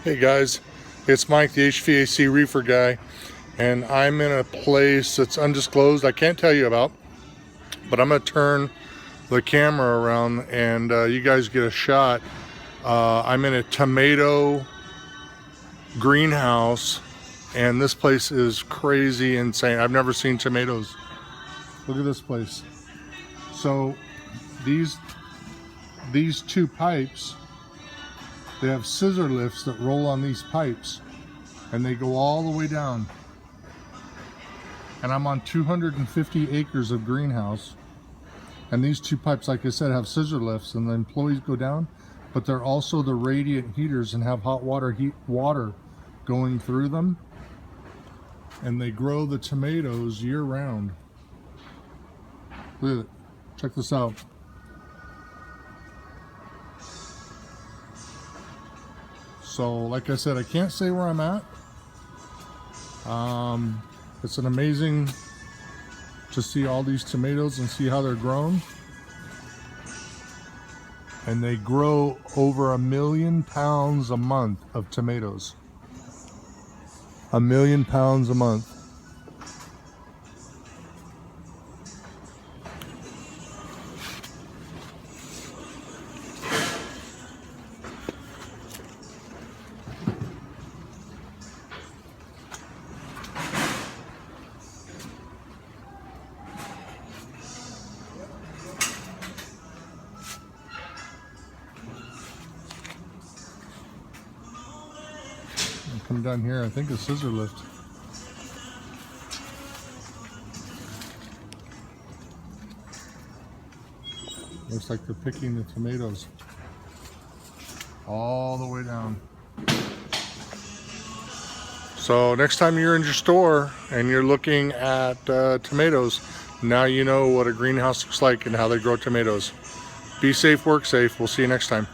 Hey guys, it's Mike, the HVAC reefer guy, and I'm in a place that's undisclosed I can't tell you about, but I'm going to turn the camera around and you guys get a shot. I'm in a tomato greenhouse, and this place is crazy insane. I've never seen tomatoes. Look at this place. So these two pipes, they have scissor lifts that roll on these pipes and they go all the way down. And I'm on 250 acres of greenhouse, and these two pipes, like I said, have scissor lifts, and the employees go down, but they're also the radiant heaters and have hot water going through them, and they grow the tomatoes year round. Look at it. Check this out. So like I said, I can't say where I'm at. It's an amazing to see all these tomatoes and see how they're grown. And they grow over 1 million pounds a month of tomatoes. 1 million pounds a month. Come down here, I think a scissor lift. Looks like they're picking the tomatoes all the way down. So next time you're in your store and you're looking at tomatoes, now you know what a greenhouse looks like and how they grow tomatoes. Be safe, work safe. We'll see you next time.